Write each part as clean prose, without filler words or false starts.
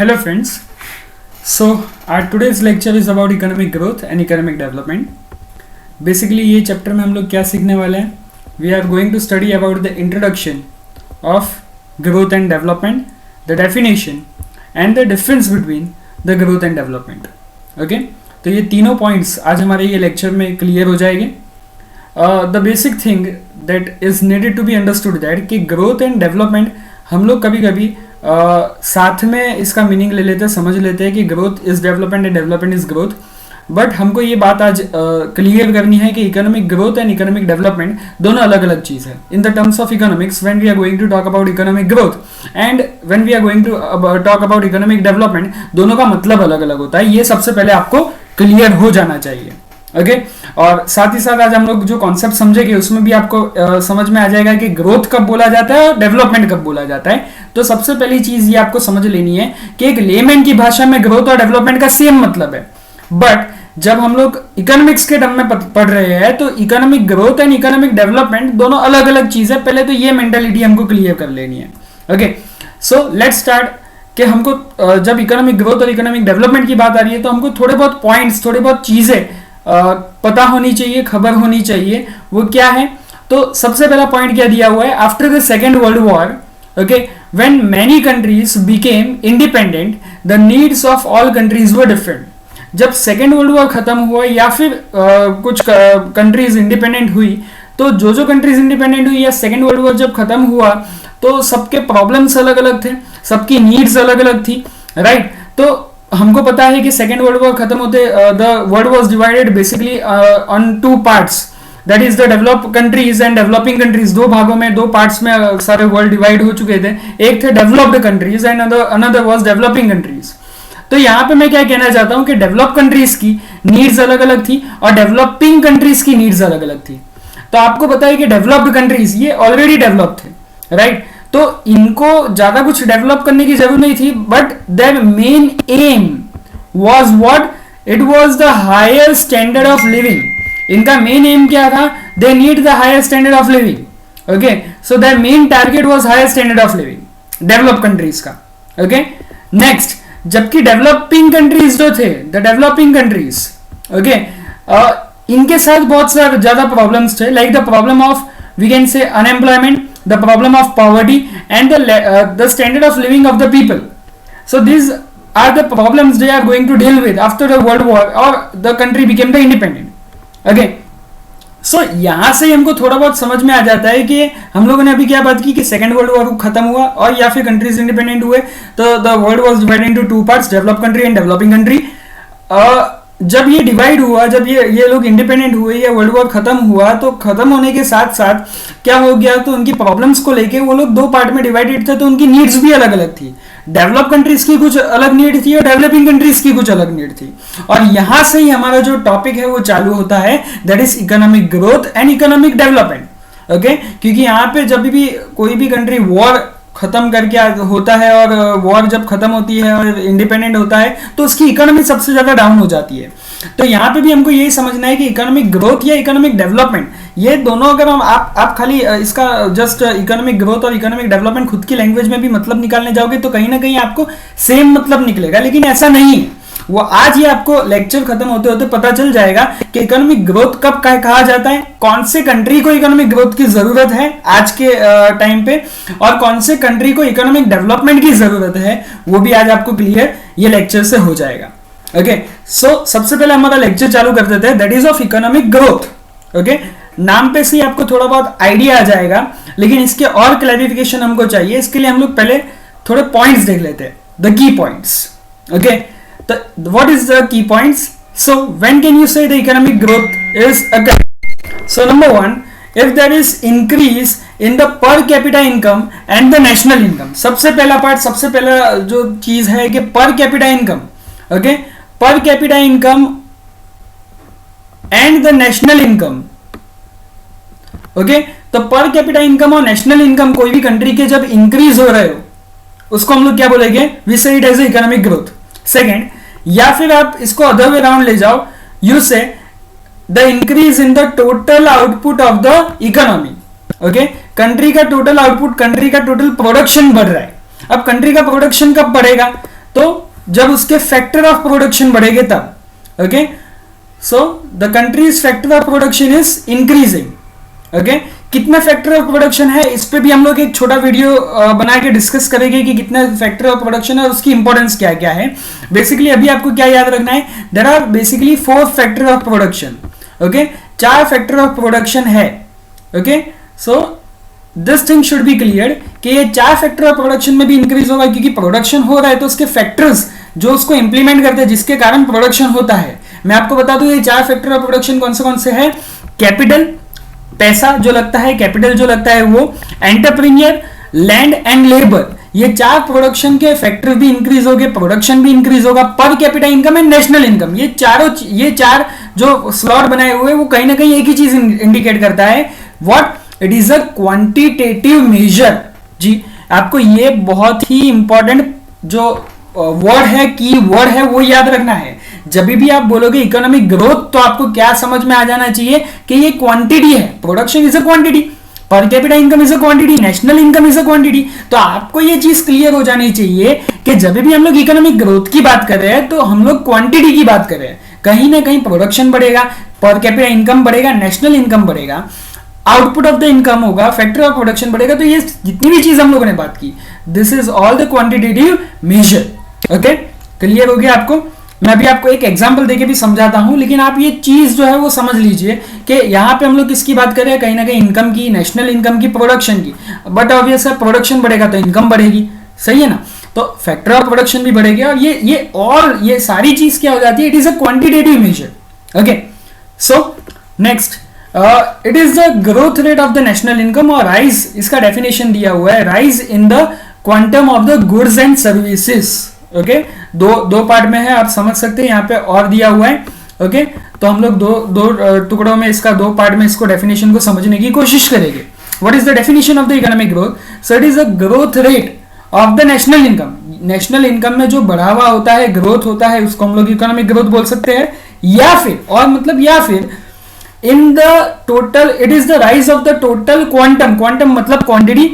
Hello friends. So our today's lecture is about economic growth and economic development. Basically ये chapter में हम लोग क्या सीखने वाले हैं? We are going to study about the introduction of growth and development, the definition and the difference between the growth and development. Okay? तो ये तीनों पॉइंट्स आज हमारे ये लेक्चर में क्लियर हो जाएंगे. The basic thing that is needed to be understood that कि ग्रोथ एंड डेवलपमेंट हम लोग कभी कभी साथ में इसका मीनिंग ले लेते हैं, समझ लेते हैं कि growth is development and development is growth. But हमको ये बात आज क्लियर करनी है कि economic growth and economic development दोनों अलग अलग चीज़ है. In the terms of economics when we are going to talk about economic growth and when we are going to talk about economic development, दोनों का मतलब अलग अलग होता है. ये सबसे पहले आपको क्लियर हो जाना चाहिए. ओके और साथ ही साथ आज हम लोग जो कॉन्सेप्ट समझेंगे उसमें भी आपको समझ में आ जाएगा कि ग्रोथ कब बोला जाता है और डेवलपमेंट कब बोला जाता है. तो सबसे पहली चीज ये आपको समझ लेनी है कि एक लेमैन की भाषा में ग्रोथ और डेवलपमेंट का सेम मतलब है, बट जब हम लोग इकोनॉमिक्स के टर्म में पढ़ रहे हैं तो economic growth and economic development दोनों अलग अलग चीज है. पहले तो ये मेंटालिटी हमको क्लियर कर लेनी है. ओके सो लेट्स स्टार्ट कि हमको जब इकोनॉमिक ग्रोथ और इकोनॉमिक डेवलपमेंट की बात आ रही है तो हमको थोड़े बहुत पॉइंट्स, थोड़ी बहुत चीजें पता होनी चाहिए, खबर होनी चाहिए. वो क्या है? तो सबसे पहला पॉइंट क्या दिया हुआ है? After the second world war, okay, when many countries became independent the needs of all countries were different. जब सेकेंड वर्ल्ड वॉर खत्म हुआ या फिर कुछ कंट्रीज इंडिपेंडेंट हुई, तो जो कंट्रीज इंडिपेंडेंट हुई या सेकेंड वर्ल्ड वॉर जब खत्म हुआ तो सबके प्रॉब्लम्स अलग अलग थे, सबकी नीड्स अलग अलग थी, राइट? तो हमको पता है कि सेकेंड वर्ल्ड वॉर खत्म होते the world was divided basically on two parts, that is the developed countries and developing countries. दो भागों में, दो पार्ट्स में सारे वर्ल्ड डिवाइड हो चुके थे. एक थे developed countries and another was developing countries. तो यहाँ पे मैं क्या कहना चाहता हूँ कि डेवलप कंट्रीज की नीड्स अलग अलग थी और डेवलपिंग कंट्रीज की नीड्स अलग अलग थी. तो आपको पता है कि डेवलप्ड कंट्रीज ये ऑलरेडी डेवलप थे, राइट? तो इनको ज्यादा कुछ डेवलप करने की जरूरत नहीं थी, but their main aim was what? It was the higher standard of living. इनका मेन एम क्या था? They need the higher standard of living. Okay so their main target was higher standard of living, develop countries का. Okay next, जबकि developing countries जो थे, the developing countries, okay, इनके साथ बहुत सारे ज्यादा प्रॉब्लम्स थे, like the problem of we can say unemployment, the problem of poverty and the standard of living of the people. So these are the problems they are going to deal with after the world war or the country became the independent. Okay, so यहाँ से हमको थोड़ा बहुत समझ में आ जाता है कि हम लोगों ने अभी क्या बात की कि सेकेंड वर्ल्ड वॉर खत्म हुआ और या फिर कंट्रीज इंडिपेंडेंट हुए तो the world was divided into two parts, develop country and developing country. जब ये डिवाइड हुआ, जब ये लोग इंडिपेंडेंट हुए या वर्ल्ड वॉर खत्म हुआ, तो खत्म होने के साथ साथ क्या हो गया? तो उनकी प्रॉब्लम्स को लेके वो लोग दो पार्ट में डिवाइडेड थे, तो उनकी नीड्स भी अलग अलग थी. डेवलप कंट्रीज की कुछ अलग नीड थी और डेवलपिंग कंट्रीज की कुछ अलग नीड थी. और यहां से ही हमारा जो टॉपिक है वो चालू होता है, that is economic growth and economic development. Okay, क्योंकि यहाँ पे जब भी कोई भी कंट्री वॉर खत्म करके होता है और वॉर जब खत्म होती है और इंडिपेंडेंट होता है तो उसकी इकोनॉमी सबसे ज्यादा डाउन हो जाती है. तो यहाँ पे भी हमको यही समझना है कि इकोनॉमिक ग्रोथ या इकोनॉमिक डेवलपमेंट, ये दोनों अगर हम आप खाली इसका जस्ट इकोनॉमिक ग्रोथ और इकोनॉमिक डेवलपमेंट खुद की लैंग्वेज में भी मतलब निकालने जाओगे तो कहीं ना कहीं आपको सेम मतलब निकलेगा, लेकिन ऐसा नहीं है. वो आज ही आपको लेक्चर खत्म होते होते पता चल जाएगा कि इकोनॉमिक ग्रोथ कब कहा जाता है, कौन से कंट्री को इकोनॉमिक ग्रोथ की जरूरत है आज के टाइम पे, और कौन से कंट्री को इकोनॉमिक डेवलपमेंट की जरूरत है, वो भी आज आपको क्लियर ये लेक्चर से हो जाएगा. ओके सो सबसे पहले हमारा लेक्चर चालू कर देते हैं, that is of economic growth. Okay, नाम पे से ही आपको थोड़ा बहुत आइडिया आ जाएगा, लेकिन इसके और क्लैरिफिकेशन हमको चाहिए. इसके लिए हम लोग पहले थोड़े पॉइंट्स देख लेते हैं, the key points. Okay, what is the key points? So when can you say the economic growth is occurring? So number one, if there is increase in the per capita income and the national income. सबसे पहला part, सबसे पहला जो चीज है कि per capita income, okay, per capita income and the national income. okay, तो per capita income और national income कोई भी कंट्री के जब इंक्रीज हो रहे हो उसको हम लोग क्या बोलेंगे? We say it as economic growth. Second, या फिर आप इसको अदर वे राउंड ले जाओ, यू से the increase in the total output of the economy. Okay, country का टोटल आउटपुट, कंट्री का टोटल प्रोडक्शन बढ़ रहा है. अब कंट्री का प्रोडक्शन कब बढ़ेगा? तो जब उसके फैक्टर ऑफ प्रोडक्शन बढ़ेंगे तब, okay. So the countries factor of production is increasing, okay. कितना फैक्टर ऑफ प्रोडक्शन है इस पे भी हम लोग एक छोटा वीडियो बना के डिस्कस करेंगे कि कितना फैक्टर ऑफ प्रोडक्शन है और उसकी इंपॉर्टेंस क्या क्या है। बेसिकली अभी आपको क्या याद रखना है, there are basically 4 factor of production, okay. 4 factor of production है, okay. So this thing should be clear कि ये 4 फैक्टर ऑफ प्रोडक्शन में भी इंक्रीज होगा, क्योंकि प्रोडक्शन हो रहा है तो उसके फैक्टर्स जो उसको इंप्लीमेंट करते हैं जिसके कारण प्रोडक्शन होता है। मैं आपको बता दूं ये 4 फैक्टर ऑफ प्रोडक्शन कौन से है। कैपिटल, पैसा जो लगता है, कैपिटल जो लगता है वो, एंटरप्रेन्योर, लैंड एंड लेबर, ये 4 प्रोडक्शन के फैक्टर भी इंक्रीज होंगे, प्रोडक्शन भी इंक्रीज होगा, पर capita income and national income, ये 4 जो स्लॉट बनाए हुए वो कहीं ना कहीं एक ही चीज इंडिकेट करता है, what, it is a quantitative measure. जी, आपको ये बहुत ही इंपॉर्टेंट जो वर्ड है, की वर्ड है, वो याद रखना है। जब भी आप बोलोगे इकोनॉमिक ग्रोथ तो आपको क्या समझ में आ जाना चाहिए कि ये क्वांटिटी है, प्रोडक्शन इज अ क्वांटिटी, पर capita income is a quantity, national income is a quantity. तो आपको ये चीज क्लियर हो जानी चाहिए कि जब भी हम लोग इकोनॉमिक ग्रोथ की बात कर रहे हैं तो हम लोग क्वांटिटी की बात कर रहे हैं। कहीं ना कहीं प्रोडक्शन बढ़ेगा, पर कैपिटा इनकम बढ़ेगा, नेशनल इनकम बढ़ेगा, आउटपुट ऑफ द इनकम होगा, फैक्टर ऑफ प्रोडक्शन बढ़ेगा। तो ये जितनी भी चीज हम लोगों ने बात की, this is all the quantitative measure, okay. Clear हो गया आपको? मैं अभी आपको एक एग्जांपल देके भी समझाता हूं, लेकिन आप ये चीज जो है वो समझ लीजिए कि यहाँ पे हम लोग किसकी बात कर रहे हैं, कहीं ना कहीं इनकम की, नेशनल इनकम की, प्रोडक्शन की। बट ऑब्वियस है प्रोडक्शन बढ़ेगा तो इनकम बढ़ेगी, सही है ना। तो फैक्टर ऑफ प्रोडक्शन भी बढ़ेगी और ये सारी चीज क्या हो जाती है, it is a quantitative measure, okay. So next, it is the growth rate of the national income, और राइज, इसका डेफिनेशन दिया हुआ है, rise in the quantum of the goods and services, okay. दो पार्ट में है, आप समझ सकते हैं, यहाँ पे और दिया हुआ है, ओके। तो हम लोग दो टुकड़ों में इसका, 2 पार्ट में इसको डेफिनेशन को समझने की कोशिश करेंगे। What is the definition of the economic growth? So it is the growth rate of the national income. National income में जो बढ़ावा होता है, ग्रोथ होता है, उसको हम लोग इकोनॉमिक ग्रोथ बोल सकते हैं। या फिर in the total, it is the rise of the total quantum, quantum मतलब quantity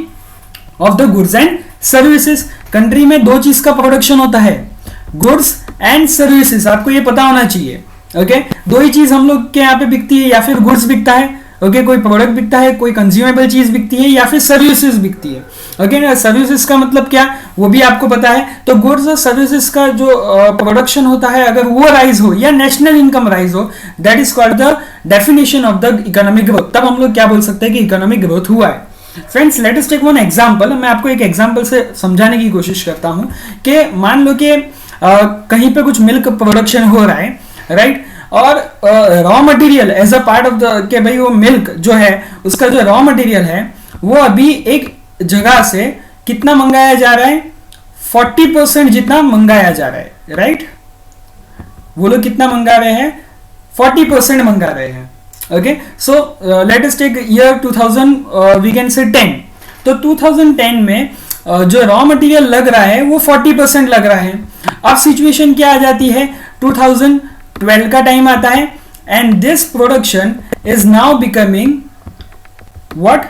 of the goods and services. Country में 2 चीज का प्रोडक्शन होता है, गुड्स एंड सर्विसेज, आपको ये पता होना चाहिए, ओके। 2 ही चीज हम लोग के यहाँ पे बिकती है, या फिर गुड्स बिकता है, ओके, कोई प्रोडक्ट बिकता है, कोई कंज्यूमेबल चीज बिकती है, या फिर सर्विसेज बिकती है, ओके। सर्विसेज का मतलब क्या, वो भी आपको पता है। तो गुड्स और सर्विसेज का जो प्रोडक्शन होता है, अगर वो राइज हो या नेशनल इनकम राइज हो, that is called the definition of the economic growth. तब हम लोग क्या बोल सकते हैं कि इकोनॉमिक ग्रोथ हुआ है। Friends, let us take one example. मैं आपको एक एग्जांपल से समझाने की कोशिश करता हूं कि मान लो कि कहीं पे कुछ मिल्क प्रोडक्शन हो रहा है, राइट, और raw material as a part of the, के भाई वो मिल्क जो है उसका जो रॉ मटेरियल है वो अभी एक जगह से कितना मंगाया जा रहा है, 40% जितना मंगाया जा रहा है, राइट। वो लोग कितना मंगा रहे हैं, 40% मंगा रहे हैं, okay. So let us take year 2000, we can say 10। तो 2010 में जो रॉ मटेरियल लग रहा है वो 40% लग रहा है। अब सिचुएशन क्या आ जाती है, 2012 का टाइम आता है, and this production is now becoming what,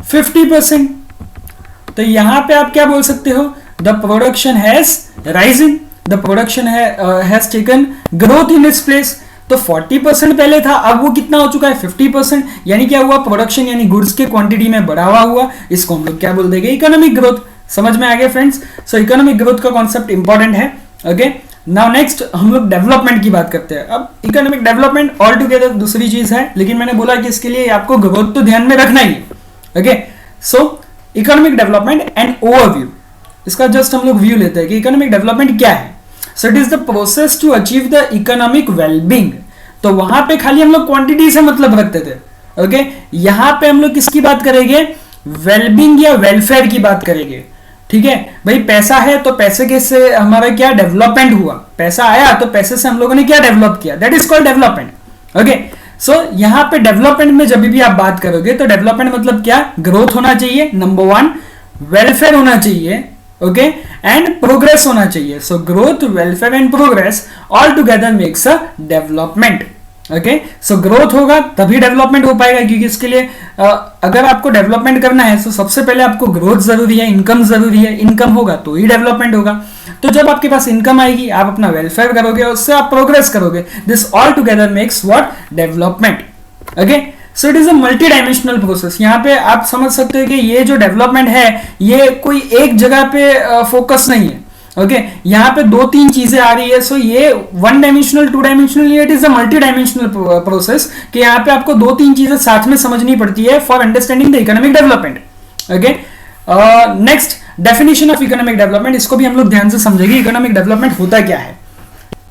50%। तो यहां पे आप क्या बोल सकते हो, the production has risen, the production has taken growth in its place. तो 40% पहले था, अब वो कितना हो चुका है, 50%। यानी क्या हुआ, प्रोडक्शन यानी गुड्स के क्वांटिटी में बढ़ावा हुआ। इसको हम लोग क्या बोल देंगे, इकोनॉमिक ग्रोथ। समझ में आ गया फ्रेंड्स? सो इकोनॉमिक ग्रोथ का कॉन्सेप्ट इंपॉर्टेंट है, ओके। नाउ नेक्स्ट हम लोग डेवलपमेंट की बात करते हैं। अब इकोनॉमिक डेवलपमेंट ऑल टुगेदर दूसरी चीज है, लेकिन मैंने बोला कि इसके लिए आपको ग्रोथ तो ध्यान में रखना ही है, okay. So economic development and overview, इसका जस्ट हम लोग व्यू लेते हैं कि इकोनॉमिक डेवलपमेंट क्या है। So it is the process to achieve the economic wellbeing. तो वहां पे खाली हम लोग क्वांटिटी से मतलब रखते थे, ओके। यहां पे हम लोग किसकी बात करेंगे, वेलबींग या वेलफेयर की बात करेंगे, ठीक है भाई। पैसा है तो पैसे के से हमारा क्या डेवलपमेंट हुआ, पैसा आया तो पैसे से हम लोगों ने क्या डेवलप किया, that is called development, okay. So यहां पे डेवलपमेंट में जब भी आप बात करोगे तो डेवलपमेंट मतलब क्या, ग्रोथ होना चाहिए, नंबर 1, वेलफेयर होना चाहिए, ओके, एंड प्रोग्रेस होना चाहिए। So growth, welfare and progress all together makes a development, okay. So growth होगा तभी डेवलपमेंट हो पाएगा, क्योंकि इसके लिए अगर आपको डेवलपमेंट करना है तो सबसे पहले आपको ग्रोथ जरूरी है, इनकम जरूरी है, इनकम होगा तो ही डेवलपमेंट होगा। तो जब आपके पास इनकम आएगी आप अपना वेलफेयर करोगे, उससे आप प्रोग्रेस करोगे. This all together makes what? Development. Okay, so it is a multi dimensional process. यहाँ पे आप समझ सकते हो कि ये जो डेवलपमेंट है ये कोई एक जगह पे फोकस नहीं है. ओके, यहाँ पे दो तीन चीजें आ रही है. सो ये one dimensional, two dimensional, it is a multi dimensional process कि यहाँ पे आपको दो तीन चीजें साथ में समझनी पड़ती है for understanding the economic development. Okay, next definition of economic development, इसको भी हम लोग ध्यान से समझेंगे. इकोनॉमिक डेवलपमेंट होता क्या है?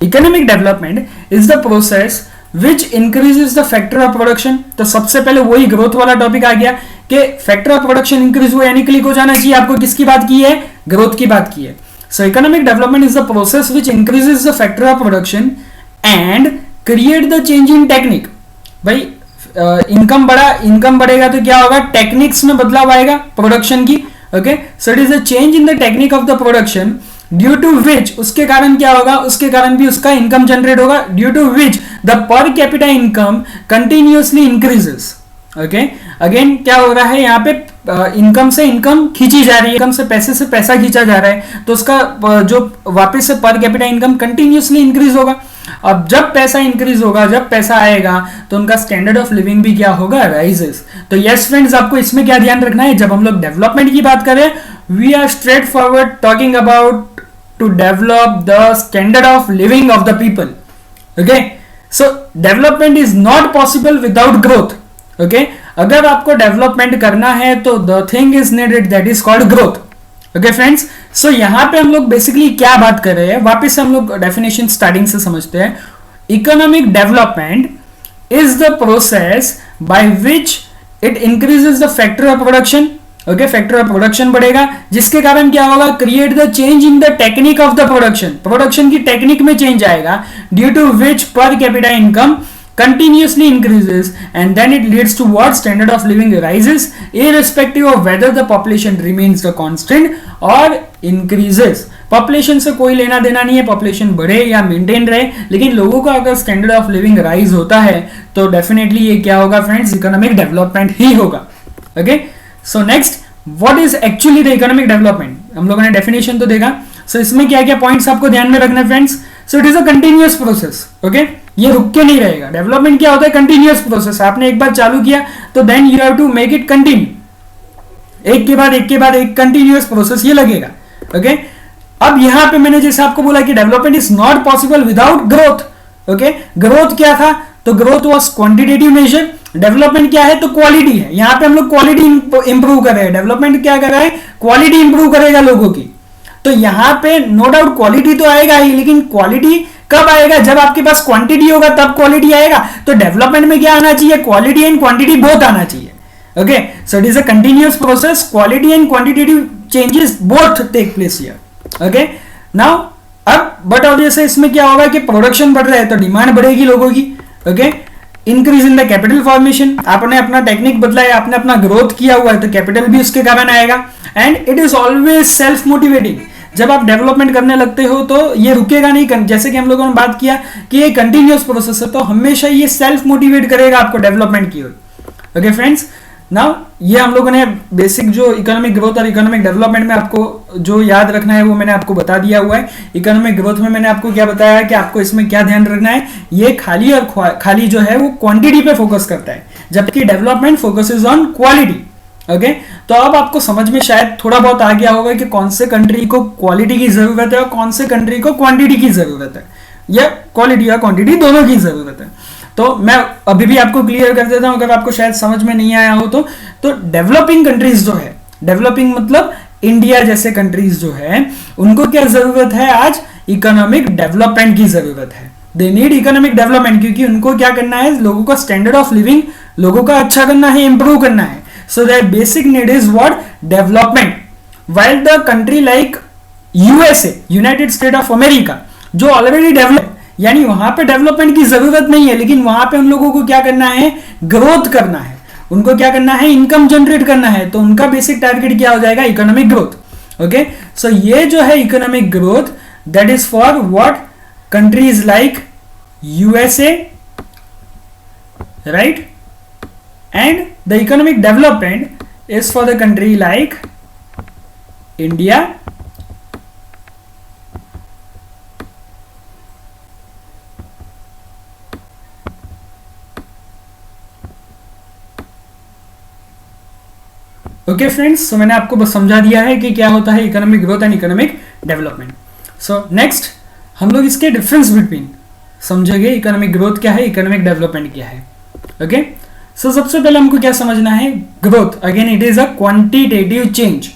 Economic development is the process which increases the factor of production. तो सबसे पहले वही ग्रोथ वाला टॉपिक आ गया कि फैक्टर ऑफ प्रोडक्शन इंक्रीज हुआ यानी क्लिक हो जाना चाहिए. आपको किसकी बात की है? ग्रोथ की बात की है. So economic development is the process which increases the factor of production and create the change in technique. भाई इनकम बढ़ेगा तो क्या होगा? टेक्निक्स में बदलाव आएगा प्रोडक्शन की. Okay, so it is a change in the technique of the production due to which, उसके कारण क्या होगा? उसके कारण भी उसका इनकम जनरेट होगा. Due to which the per capita income continuously increases. Okay, again क्या हो रहा है? यहाँ पे इनकम से इनकम खींची जा रही है, इनकम से पैसा खींचा जा रहा है, तो उसका जो वापस से पर कैपिटा इनकम कंटिन्यूअसली इंक्रीज होगा. अब जब पैसा इंक्रीज होगा, जब पैसा आएगा तो उनका स्टैंडर्ड ऑफ लिविंग भी क्या होगा? राइजेस. तो यस फ्रेंड्स, आपको इसमें क्या ध्यान रखना है? जब हम लोग डेवलपमेंट की बात करें, we are straight forward talking about to develop the standard of living of the people. Okay, so development is not possible without growth. Okay, अगर आपको डेवलपमेंट करना है तो the thing is needed, that is called growth. Okay friends, so यहां पे हम लोग basically क्या बात कर रहे हैं? वापस से हम लोग डेफिनेशन स्टार्टिंग से समझते हैं. Economic development is the process by which it increases the factor of production. Okay, factor of production बढ़ेगा जिसके कारण क्या होगा? Create the change in the technique of the production. Production की टेक्निक में चेंज आएगा due to which per capita income continuously increases and then it leads to what? Standard of living rises irrespective of whether the population remains the constant or increases. Population से कोई लेना देना नहीं है, population बढ़े या maintain रहे, लेकिन लोगों का अगर स्टैंडर्ड ऑफ लिविंग राइज होता है तो डेफिनेटली ये क्या होगा फ्रेंड्स? इकोनॉमिक डेवलपमेंट ही होगा. Okay, so next, what is actually the economic development? हम लोगों ने डेफिनेशन तो देखा. सो इसमें क्या क्या पॉइंट्स आपको ध्यान में रखना है friends? So it is a continuous process. Okay, ये रुक के नहीं रहेगा. डेवलपमेंट क्या होता है? Continuous process. आपने एक बार चालू किया तो then you have to make it continue. एक के बाद एक कंटिन्यूअस प्रोसेस ये लगेगा. ओके, अब यहां पे मैंने जैसे आपको बोला कि development is not possible without growth. Okay, growth क्या था? तो growth was quantitative measure. Development क्या है? तो क्वालिटी है. यहां पे हम लोग क्वालिटी इंप्रूव कर रहे हैं. डेवलपमेंट क्या कर रहा है? क्वालिटी इंप्रूव करेगा लोगों की. तो यहां पे नो डाउट क्वालिटी तो आएगा ही, लेकिन क्वालिटी कब आएगा? जब आपके पास क्वांटिटी होगा तब क्वालिटी आएगा. तो डेवलपमेंट में क्या आना चाहिए? क्वालिटी एंड क्वांटिटी बोथ आना चाहिए. Okay, so it is a continuous process. Quality and quantitative changes both take place here. Okay, now अब बट ऑब्वियसली इसमें क्या होगा कि प्रोडक्शन बढ़ रहा है तो डिमांड बढ़ेगी लोगों की. Okay, increase in the capital formation. आपने अपना टेक्निक बदला है, आपने अपना ग्रोथ किया हुआ है तो कैपिटल भी उसके कारण आएगा. And it is always self motivating. जब आप डेवलपमेंट करने लगते हो तो ये रुकेगा नहीं. जैसे कि हम लोगों ने बात किया कि ये कंटिन्यूअस प्रोसेस है तो हमेशा ये सेल्फ मोटिवेट करेगा आपको डेवलपमेंट की ओर. ओके फ्रेंड्स, नाउ ये हम लोगों ने बेसिक जो इकोनॉमिक ग्रोथ और इकोनॉमिक डेवलपमेंट में आपको जो याद रखना है वो मैंने आपको बता दिया हुआ है. इकोनॉमिक ग्रोथ में मैंने आपको क्या बताया कि आपको इसमें क्या ध्यान रखना है? ये खाली जो है वो क्वांटिटी पे फोकस करता है, जबकि development focuses on quality. Okay, तो अब आपको समझ में शायद थोड़ा बहुत आ गया होगा कि कौन से कंट्री को क्वालिटी की जरूरत है और कौन से कंट्री को क्वांटिटी की जरूरत है, या क्वालिटी और क्वांटिटी दोनों की जरूरत है. तो मैं अभी भी आपको क्लियर कर देता हूं अगर आपको शायद समझ में नहीं आया हो तो डेवलपिंग कंट्रीज जो है, डेवलपिंग मतलब इंडिया जैसे कंट्रीज जो है, उनको क्या जरूरत है? आज इकोनॉमिक डेवलपमेंट की जरूरत है. दे नीड इकोनॉमिक डेवलपमेंट क्योंकि उनको क्या करना है? लोगों का स्टैंडर्ड ऑफ लिविंग लोगों का अच्छा करना है, इंप्रूव करना है. So their basic need is what? Development. While the country like USA, United States of America, जो ऑलरेडी डेवलप, यानी वहां पे डेवलपमेंट की जरूरत नहीं है, लेकिन वहां पे उन लोगों को क्या करना है? ग्रोथ करना है. उनको क्या करना है? इनकम जनरेट करना है. तो उनका बेसिक टारगेट क्या हो जाएगा? Economic growth. ओके, सो ये जो है economic growth, that is for what? Countries like USA, right? And the economic development is for the country like India, okay friends, so मैंने आपको बस समझा दिया है कि क्या होता है economic growth and economic development. So next हम लोग इसके डिफरेंस बिटवीन समझेंगे, इकोनॉमिक ग्रोथ क्या है, इकोनॉमिक डेवलपमेंट क्या है। ओके, सो सबसे पहले हमको क्या समझना है, growth again it is a quantitative change.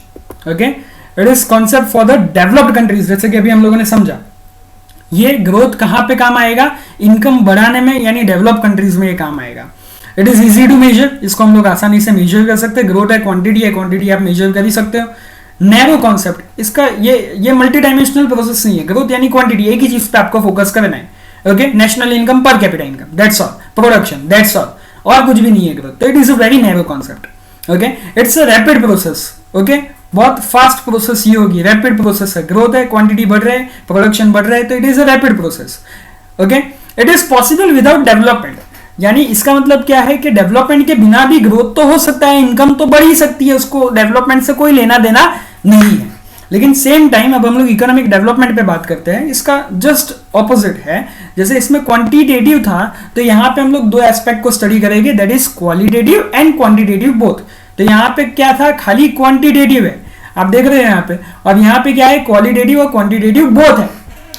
Okay, it is concept for the developed countries, जैसे कि अभी हम लोगों ने समझा। ये ग्रोथ कहां पे काम आएगा, इनकम बढ़ाने में, यानी डेवलप कंट्रीज में ये काम आएगा। It is easy to measure, इसको हम लोग आसानी से मेजर कर सकते हैं। ग्रोथ है, क्वांटिटी आप मेजर कर ही सकते हो। नैरो कॉन्सेप्ट, इसका ये मल्टी डायमेंशनल प्रोसेस नहीं है। ग्रोथ यानी क्वांटिटी, एक ही चीज पे आपको फोकस करना है। ओके, नेशनल इनकम, पर capita income, that's all, production, that's all, और कुछ भी नहीं है ग्रोथ। तो it is a very narrow concept. Okay, it's a rapid process. Okay, बहुत फास्ट प्रोसेस ये होगी, रैपिड प्रोसेस है। ग्रोथ है, क्वांटिटी बढ़ रहा है, प्रोडक्शन बढ़ रहा है, तो it is a rapid process. Okay, it is possible without development, यानी इसका मतलब क्या है कि डेवलपमेंट के बिना भी ग्रोथ तो हो सकता है, इनकम तो बढ़ ही सकती है, उसको डेवलपमेंट से कोई लेना देना नहीं है। लेकिन सेम टाइम अब हम लोग इकोनॉमिक डेवलपमेंट पे बात करते हैं, इसका जस्ट ऑपोजिट है। जैसे इसमें क्वांटिटेटिव था, तो यहाँ पे हम लोग दो एस्पेक्ट को स्टडी करेंगे, that is qualitative and quantitative both. तो यहाँ पे क्या था, खाली क्वांटिटेटिव है, आप देख रहे हैं यहाँ पे, और यहाँ पे क्या है, क्वालिटेटिव और क्वांटिटेटिव बोथ है।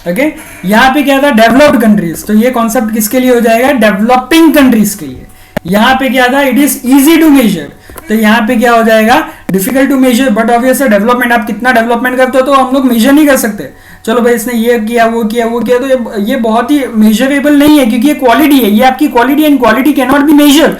ओके, यहाँ पे क्या था, डेवलप्ड कंट्रीज, तो ये कॉन्सेप्ट किसके लिए हो जाएगा, डेवलपिंग कंट्रीज के लिए। यहाँ पे क्या था, it is easy to measure, तो यहाँ पे क्या हो जाएगा, difficult to measure, but obviously development, आप कितना डेवलपमेंट करते हो तो हम लोग मेजर नहीं कर सकते। चलो भाई इसने ये किया वो किया वो किया, तो ये बहुत ही मेजरेबल नहीं है, क्योंकि ये क्वालिटी है, ये आपकी quality, and quality can not be measure.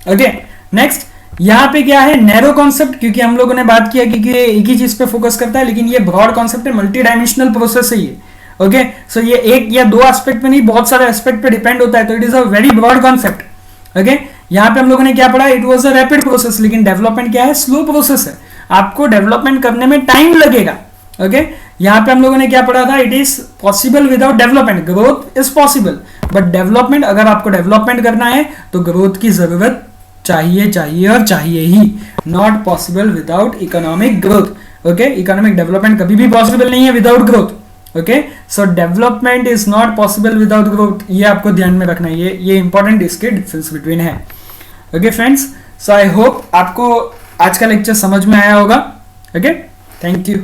Okay, next यहाँ पे क्या है, नैरो कॉन्सेप्ट, क्योंकि हम लोगों ने बात किया क्योंकि ये एक ही चीज पे फोकस करता है, लेकिन ये ब्रॉड कॉन्सेप्ट है, मल्टी डायमेंशनल प्रोसेस है ये। ओके, सो ये एक या दो एस्पेक्ट पे नहीं, बहुत सारे एस्पेक्ट पे डिपेंड होता है, तो it is a very broad concept. Okay, यहाँ पे हम लोगों ने क्या पढ़ा, it was a rapid process, लेकिन डेवलपमेंट क्या है, स्लो प्रोसेस है, आपको डेवलपमेंट करने में टाइम लगेगा। ओके, यहाँ पे हम लोगों ने क्या पढ़ा था, it is possible without development, growth is possible, but development, अगर आपको डेवलपमेंट करना है तो ग्रोथ की जरूरत चाहिए और चाहिए ही, not possible without economic growth. Okay, economic development कभी भी पॉसिबल नहीं है without growth. Okay, so development is not possible without growth, ये आपको ध्यान में रखना है, ये इंपॉर्टेंट इसके डिफरेंस बिटवीन है। Okay friends, so I hope आपको आज का लेक्चर समझ में आया होगा। Okay, thank you.